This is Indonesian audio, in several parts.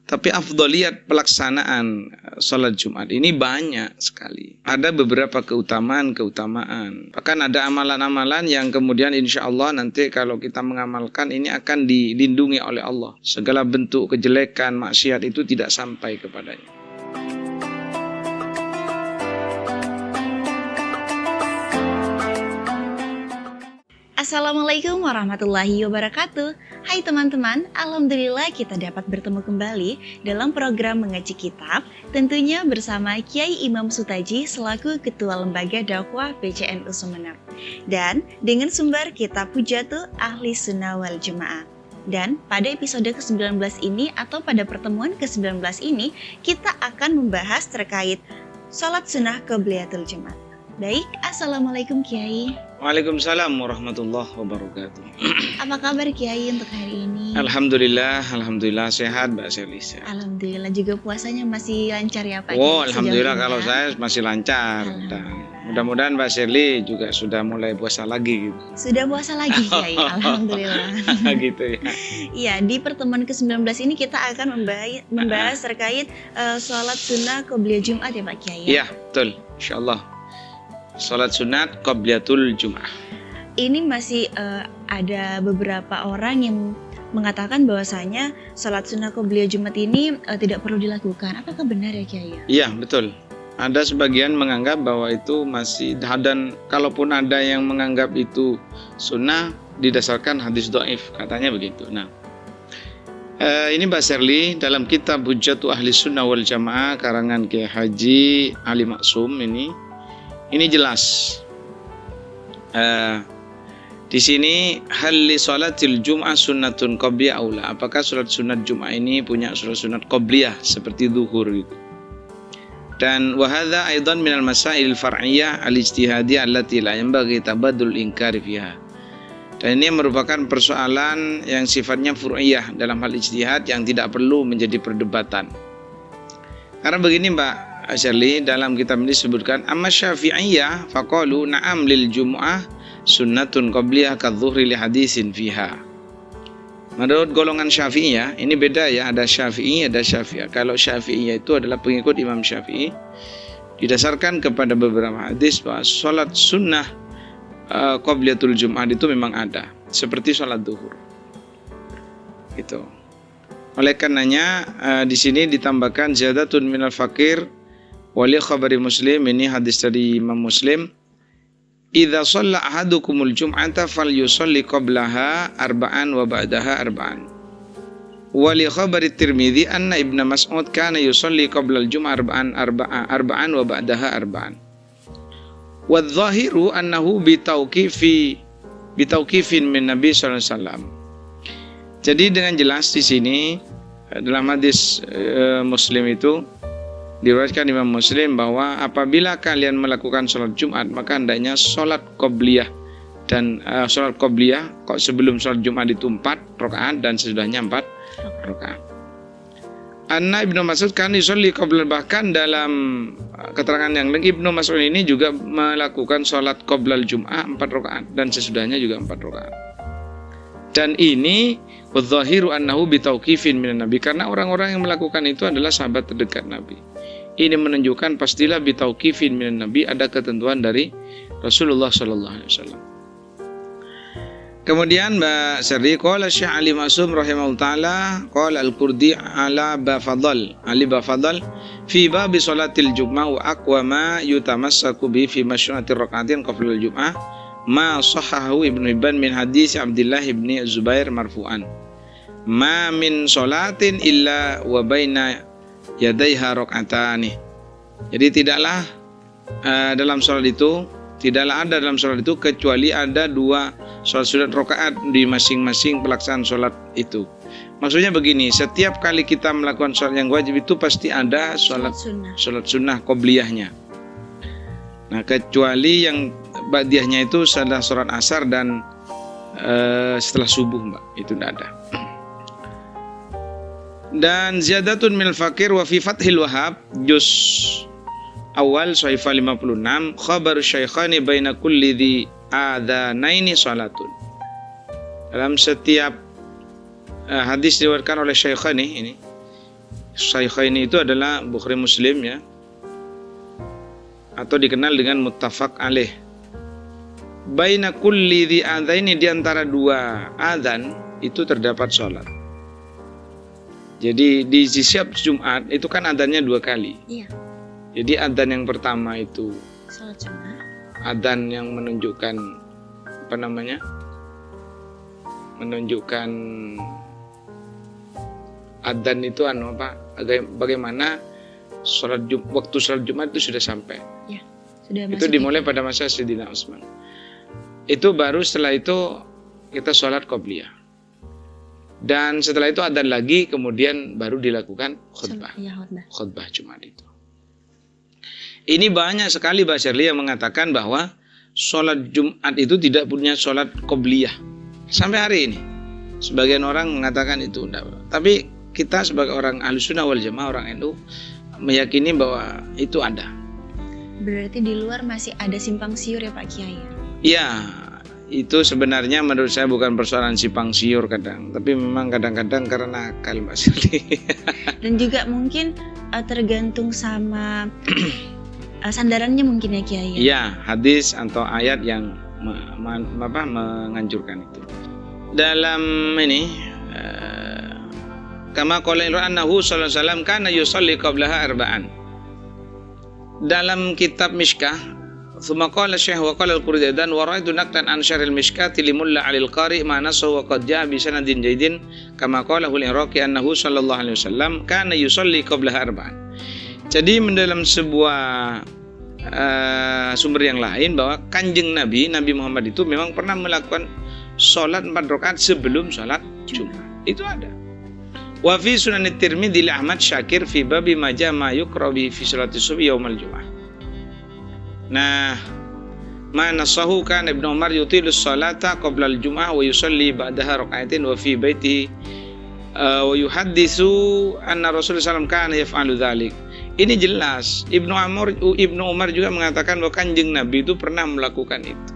Tapi afdoliyat pelaksanaan sholat Jumat ini banyak sekali. Ada beberapa keutamaan. Bahkan ada amalan-amalan yang kemudian insya Allah nanti kalau kita mengamalkan ini akan dilindungi oleh Allah. Segala bentuk kejelekan, maksiat itu tidak sampai kepadanya. Assalamualaikum warahmatullahi wabarakatuh. Hai teman-teman, alhamdulillah kita dapat bertemu kembali dalam program Mengaji Kitab, tentunya bersama Kiai Imam Sutaji selaku Ketua Lembaga Dakwah PCNU Sumeneb, dan dengan sumber kitab Hujatul Ahli Sunnah wal Jamaah. Dan pada episode ke-19 ini atau pada pertemuan ke-19 ini, kita akan membahas terkait sholat sunnah qobliyatul Jumat. Baik, Assalamualaikum Kiai. Waalaikumsalam warahmatullahi wabarakatuh. Apa kabar Kiai untuk hari ini? Alhamdulillah sehat Mbak Sherly. Alhamdulillah, juga puasanya masih lancar ya Pak? Oh, alhamdulillah kalau saya masih lancar. Dan mudah-mudahan Mbak Sherly juga sudah mulai puasa lagi gitu. Sudah puasa lagi Kiai, alhamdulillah. Gitu ya. Iya, di pertemuan ke-19 ini kita akan membahas terkait sholat sunnah qobliyah Jumat ya Pak Kiai. Iya, betul. Insyaallah. Sholat sunat qobliyatul Jum'ah. Ini masih ada beberapa orang yang mengatakan bahwasanya sholat sunnah qobliyah Jumat ini tidak perlu dilakukan. Apakah benar ya Kiai? Iya, betul. Ada sebagian menganggap bahwa itu masih, dan kalaupun ada yang menganggap itu sunnah didasarkan hadis dhaif, katanya begitu. Nah, ini Mbak Sherly dalam kitab Hujatul Ahli Sunnah wal Jamaah karangan Kiai Haji Ali Maksum ini jelas. Di sini hal li sholatil jum'ah sunnatun qobliyah aula. Apakah sholat sunat Jum'ah ini punya sholat sunat qobliyah seperti zuhur gitu. Dan wa hadza aidan minal masail far'iyyah al-ijtihadiyah allati la yanbaghi tabadul inkari fiha. Dan ini merupakan persoalan yang sifatnya fur'iyah dalam hal ijtihad yang tidak perlu menjadi perdebatan. Karena begini Mbak Sherly, dalam kitab ini disebutkan amma syafi'iyah faqalu na'am lil jum'ah sunnatun qobliyah kadzuhri li hadisin fiha. Menurut golongan Syafi'iyah, ini beda ya, ada Syafi'i, ada Syafi'iyah. Kalau Syafi'iyah itu adalah pengikut Imam Syafi'i, didasarkan kepada beberapa hadis bahwa sholat sunnah qobliyatul jum'ah itu memang ada, seperti sholat zuhur. Gitu. Oleh karenanya di sini ditambahkan ziyadatun minal fakir wali khabari Muslim, ini hadis dari Imam Muslim. Idza shalla ahadukumul jum'ata falyusalli qablaha arba'an wa ba'daha arba'an. Wali khabari Tirmidzi anna Ibnu Mas'ud kana yusalli qabla al-jum'ah arba'an wa ba'daha arba'an. Wadh-dhahiru annahu bitauqifin min Nabi sallallahu alaihi wasallam. Jadi dengan jelas di sini dalam hadis Muslim itu diriwayatkan Imam Muslim bahwa apabila kalian melakukan sholat Jumat maka hendaknya sholat qobliyah, dan sholat qobliyah kok sebelum sholat Jumat itu 4 rakaat dan sesudahnya 4 rakaat. Anna Ibnu Mas'ud kan yusolli qabla, bahkan dalam keterangan yang lain Ibnu Mas'ud ini juga melakukan sholat qoblal Jum'ah 4 rakaat dan sesudahnya juga 4 rakaat. Dan ini wadh-dhahiru annahu bitauqifin minan Nabi, karena orang-orang yang melakukan itu adalah sahabat terdekat Nabi. Ini menunjukkan pastilah bitauqifin minan Nabi, ada ketentuan dari Rasulullah sallallahu alaihi wasallam. Kemudian Mbak Sherly, qala Syekh Ali Maksum rahimahullah taala, qala al-Qurdi ala bafadal fi bab salatil jum'ah wa aqwa ma yutamassaku bi fi masyru'atir rak'atin qabla al-jum'ah ma sahahu Ibnu Hibban min hadis Abdullah ibni Zubair marfu'an. Ma min sholatin illa wa baina yadaiha rak'atani. Jadi tidaklah ada dalam sholat itu kecuali ada 2 sholat sunat rakaat di masing-masing pelaksanaan sholat itu. Maksudnya begini, setiap kali kita melakukan sholat yang wajib itu pasti ada sholat sunnah qobliyahnya. Nah, kecuali yang ba'diyahnya itu adalah sholat asar dan setelah subuh Mbak, itu tidak ada. Dan ziyadatun minal fakir wa fi fathil wahab juz awal sahifah 56 khabar syaikhani baina kulli dhi adhanaini salatun. Dalam setiap hadis diriwayatkan oleh Syaikhani ini Shaykhaini itu adalah Bukhari Muslim ya, atau dikenal dengan muttafaq alaih. Baina kulli dhi adzaini, di antara dua adzan itu terdapat sholat. Jadi di setiap Jumat itu kan adzannya 2 kali. Iya. Jadi adzan yang pertama itu Sholat Jumat. adzan yang menunjukkan apa namanya? Menunjukkan adzan itu bagaimana waktu sholat Jumat itu sudah sampai. Ya, sudah Itu masuk dimulai pada masa Sayyidina Utsman. Itu baru setelah itu kita sholat qobliyah. Dan setelah itu adzan lagi, kemudian baru dilakukan khutbah. Ya, khutbah. Khutbah Jumat itu. Ini banyak sekali Mbak Shirley yang mengatakan bahwa sholat Jumat itu tidak punya sholat qobliyah. Sampai hari ini sebagian orang mengatakan itu enggak. Tapi kita sebagai orang Ahlussunnah wal Jamaah, orang NU, meyakini bahwa itu ada. Berarti di luar masih ada simpang siur ya Pak Kiai? Ya, itu sebenarnya menurut saya bukan persoalan simpang siur kadang, tapi memang kadang-kadang karena akal Mbak Shirley. Dan juga mungkin tergantung sama sandarannya mungkin ya Kiai? Ya, hadis atau ayat yang menganjurkan itu. Dalam ini kama qala annahu sallallahu alaihi wasallam kana yusalli qablaha arba'an. Dalam kitab Mishkah, thumma qala Syekh wa qala al-Qurdidan wa ra'aytu naqtan an syaril mishkati li mulla 'alil qari ma nasahu wa qad ja'a bi sanadin jaydin kama qala al-Iraqi annahu sallallahu alaihi wasallam kana yusalli qablaha arba'an. Jadi dalam sebuah sumber yang lain bahwa Kanjeng Nabi Muhammad itu memang pernah melakukan sholat 4 rakaat sebelum sholat Jumat. Itu ada. Wa fi Sunan Tirmidzi li Ahmad Syakir fi babi ma ja'a ma yuqra bi fi sholati subhi yaumal Jumat. Nah, ma nasahu kan Ibnu Umar yutilu sholata qabla al-jum'ah wa yusalli ba'daha raka'atain wa fi baitihi wa yuhaddisu anna Rasulullah SAW kana yaf'alu dzalik. Ini jelas Ibnu Umar juga mengatakan bahwa Kanjeng Nabi itu pernah melakukan itu.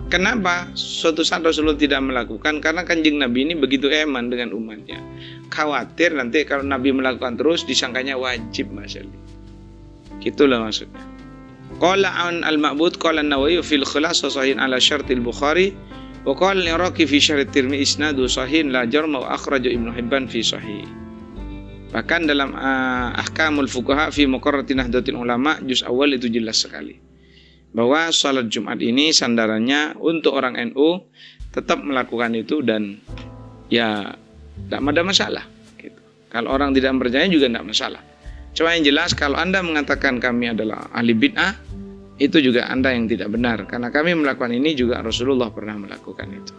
Kenapa suatu saat Rasulullah tidak melakukan? Karena Kanjeng Nabi ini begitu eman dengan umatnya. Khawatir nanti kalau Nabi melakukan terus disangkanya wajib, Mas Ali. Gitulah maksudnya. Qala an al-Ma'bud qala an-Nawawi fil Khulasah sahih ala syartil Bukhari wa qala al-Iraqi fi syarh at-Tirmidzi isnadu sahih la jarma wa akhraja Ibnu Hibban fi sahih. Bahkan dalam Ahkamul Fuqaha fi Muqarrarati Nahdlatul Ulama juz awal itu jelas sekali bahwa salat Jumat ini sandarannya untuk orang NU tetap melakukan itu dan ya tidak ada masalah gitu. Kalau orang tidak percaya juga tidak masalah. Cuma yang jelas kalau Anda mengatakan kami adalah ahli bid'ah, itu juga Anda yang tidak benar karena kami melakukan ini juga Rasulullah pernah melakukan itu.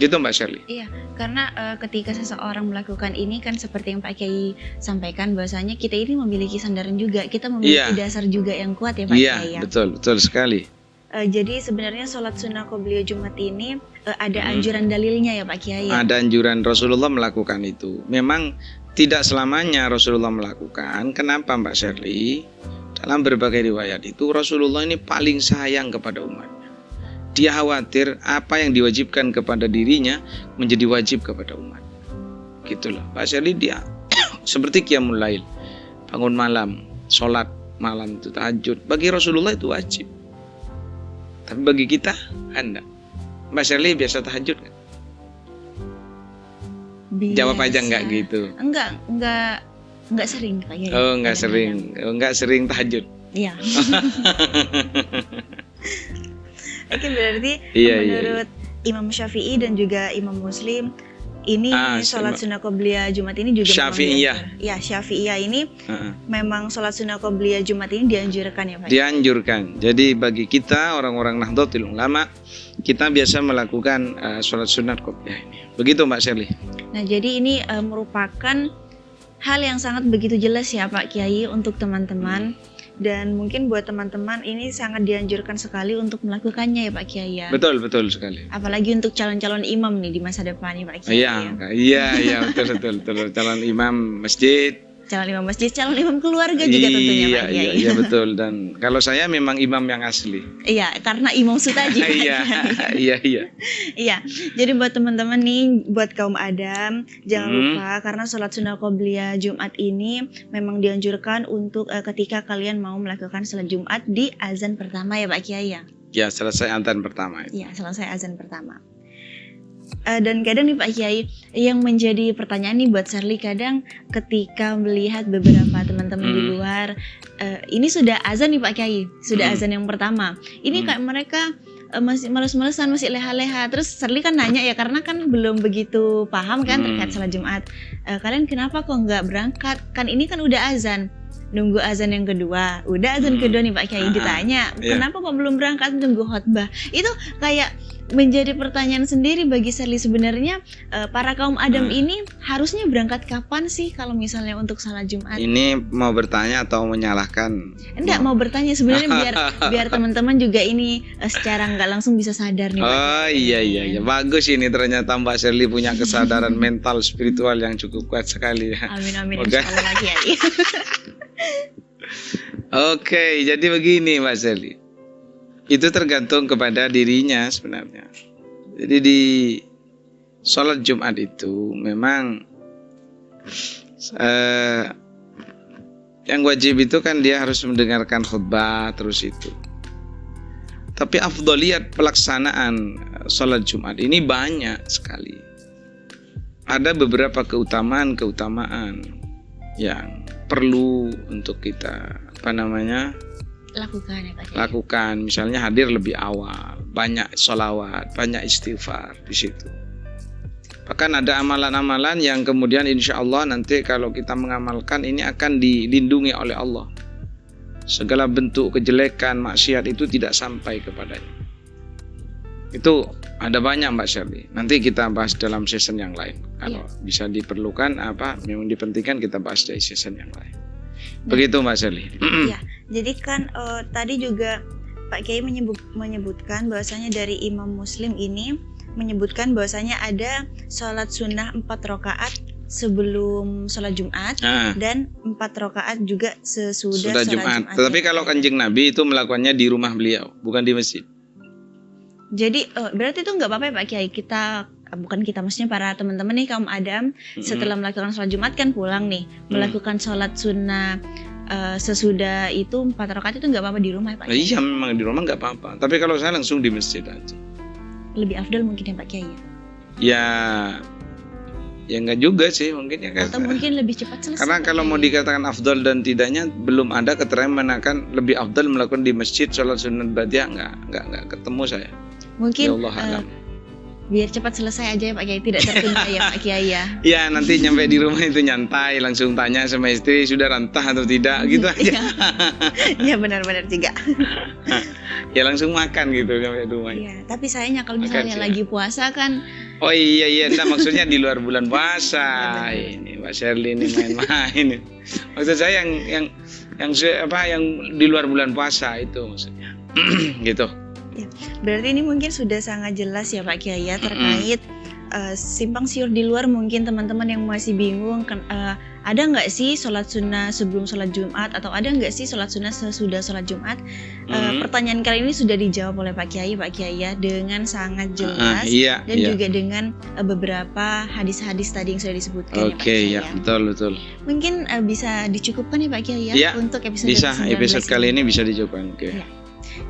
Gitu Mbak Shirley. Iya, karena ketika seseorang melakukan ini kan seperti yang Pak Kiai sampaikan bahwasanya kita ini memiliki sandaran juga, kita memiliki dasar juga yang kuat ya Pak Kiai. Iya, betul sekali. Jadi sebenarnya sholat sunnah qobliyah Jumat ini ada anjuran dalilnya ya Pak Kiai. Ada anjuran Rasulullah melakukan itu. Memang tidak selamanya Rasulullah melakukan. Kenapa Mbak Shirley? Dalam berbagai riwayat itu Rasulullah ini paling sayang kepada umat. Dia khawatir apa yang diwajibkan kepada dirinya menjadi wajib kepada umat. Gitulah. Pak Shirley dia seperti qiyamul lail, bangun malam, sholat malam itu tahajud. Bagi Rasulullah itu wajib. Tapi bagi kita enggak. Mbak Shirley biasa tahajud kan? Biasa. Jawab aja enggak gitu. Enggak sering Pak Kiai. Oh, enggak sering. Enggak sering tahajud. Iya. Oke, berarti menurut Imam Syafi'i dan juga Imam Muslim ini sholat sunnah qobliyah Jumat ini juga Syafi'iyah. Ya, Syafi'iyah ini memang sholat sunnah qobliyah Jumat ini dianjurkan ya Pak? Dianjurkan. Jadi bagi kita orang-orang Nahdlatul Ulama, kita biasa melakukan sholat sunnah qobliyah ini. Begitu Mbak Shirley. Nah, jadi ini merupakan hal yang sangat begitu jelas ya Pak Kiai untuk teman-teman. Dan mungkin buat teman-teman ini sangat dianjurkan sekali untuk melakukannya ya Pak Kiai ya. Betul sekali. Apalagi untuk calon-calon imam nih di masa depan ya Pak Kiai. Iya, betul calon imam masjid, calon imam masjid, calon imam keluarga juga tentunya Pak Kiai. Iya betul. Dan kalau saya memang imam yang asli. Iya, karena Imam Sutaji. Iya. Iya, jadi buat teman-teman nih, buat kaum Adam, jangan lupa karena sholat sunnah qobliyah Jumat ini memang dianjurkan untuk ketika kalian mau melakukan sholat Jumat di azan pertama ya Pak Kiai ya. Ya, selesai azan pertama. Iya, selesai azan pertama. Dan kadang nih Pak Kiai, yang menjadi pertanyaan nih buat Sherly, kadang ketika melihat beberapa teman-teman di luar, ini sudah azan nih Pak Kiai, sudah azan yang pertama. Ini kayak mereka masih males-malesan, masih leha-leha. Terus Sherly kan nanya ya, karena kan belum begitu paham kan terkait salat Jumat. Kalian kenapa kok nggak berangkat? Kan ini kan udah azan. Nunggu azan yang kedua, udah azan kedua nih Pak Kiai, ditanya kenapa kok belum berangkat, nunggu khotbah. Itu kayak menjadi pertanyaan sendiri bagi Sherly. Sebenarnya para kaum Adam ini harusnya berangkat kapan sih kalau misalnya untuk salat Jumat? Ini mau bertanya atau menyalahkan? Enggak, mau bertanya sebenarnya biar teman-teman juga ini secara nggak langsung bisa sadar nih Pak. Oh iya, bagus ini, ternyata Mbak Sherly punya kesadaran mental spiritual yang cukup kuat sekali. Amin insyaallah Pak Kiai. Oke, jadi begini Mbak Sherly. Itu tergantung kepada dirinya sebenarnya. Jadi di sholat Jumat itu memang yang wajib itu kan dia harus mendengarkan khutbah terus itu. Tapi afdoliyat pelaksanaan sholat Jumat ini banyak sekali. Ada beberapa keutamaan yang perlu untuk kita lakukan ya Pak Kiai. Lakukan, misalnya hadir lebih awal, banyak sholawat, banyak istighfar di situ. Bahkan ada amalan-amalan yang kemudian insya Allah nanti kalau kita mengamalkan ini akan dilindungi oleh Allah. Segala bentuk kejelekan, maksiat itu tidak sampai kepadanya. Itu ada banyak Mbak Sherly. Nanti kita bahas dalam season yang lain. Kalau bisa diperlukan memang dipentingkan, kita bahas dari season yang lain. Begitu Mbak Sherly. Iya, jadi kan tadi juga Pak Kiai menyebutkan bahwasanya dari Imam Muslim ini menyebutkan bahwasanya ada sholat sunnah 4 rakaat sebelum sholat Jumat dan 4 rakaat juga sesudah sholat Jumat. Tetapi kalau Kanjeng Nabi itu melakukannya di rumah beliau, bukan di masjid. Jadi berarti itu nggak apa-apa ya Pak Kiai, maksudnya para teman-teman nih kaum Adam setelah melakukan sholat Jumat kan pulang nih, melakukan sholat sunnah sesudah itu 4 rakaat itu nggak apa-apa di rumah ya Pak Kiai? Iya, memang di rumah nggak apa-apa. Tapi kalau saya langsung di masjid aja. Lebih afdal mungkin ya Pak Kiai ya? Ya nggak juga sih mungkin ya. Atau mungkin lebih cepat selesai. Karena kalau mau dikatakan afdal dan tidaknya belum ada keterangan menakan lebih afdal melakukan di masjid sholat sunnah badiah, nggak ketemu saya. Mungkin ya Allah alam. Biar cepat selesai aja ya Pak Kiai, tidak tertunda ya Pak Kiai ya. Ya nanti nyampe di rumah itu nyantai, langsung tanya sama istri sudah rantah atau tidak gitu aja. Ya benar-benar juga. Ya langsung makan gitu nyampe di rumah. Iya, tapi sayangnya kalau misalnya lagi puasa kan. Oh iya, maksudnya di luar bulan puasa. Ini Mbak Sherly ini main-main. Maksud saya yang di luar bulan puasa itu maksudnya. Gitu. Ya, berarti ini mungkin sudah sangat jelas ya Pak Kiai ya terkait simpang siur di luar. Mungkin teman-teman yang masih bingung ada nggak sih sholat sunnah sebelum sholat Jumat atau ada nggak sih sholat sunnah sesudah sholat Jumat? Pertanyaan kali ini sudah dijawab oleh Pak Kiai ya dengan sangat jelas dan juga dengan beberapa hadis-hadis tadi yang sudah disebutkan. Oke, ya betul. Mungkin bisa dicukupkan ya Pak Kiai ya untuk episode episode kali ini bisa dicukupkan. Oke. Ya.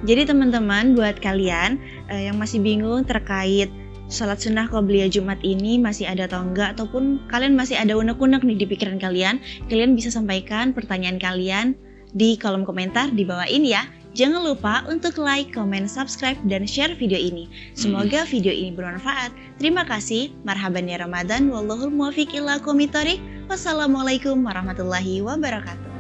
Jadi teman-teman, buat kalian yang masih bingung terkait sholat sunnah qobliyah Jumat ini masih ada atau enggak, ataupun kalian masih ada unek-unek nih di pikiran kalian bisa sampaikan pertanyaan kalian di kolom komentar di bawah ini ya. Jangan lupa untuk like, comment, subscribe, dan share video ini. Semoga video ini bermanfaat. Terima kasih. Marhaban ya Ramadan. Wallahul muwaffiq ila aqwamit thoriq. Wassalamualaikum warahmatullahi wabarakatuh.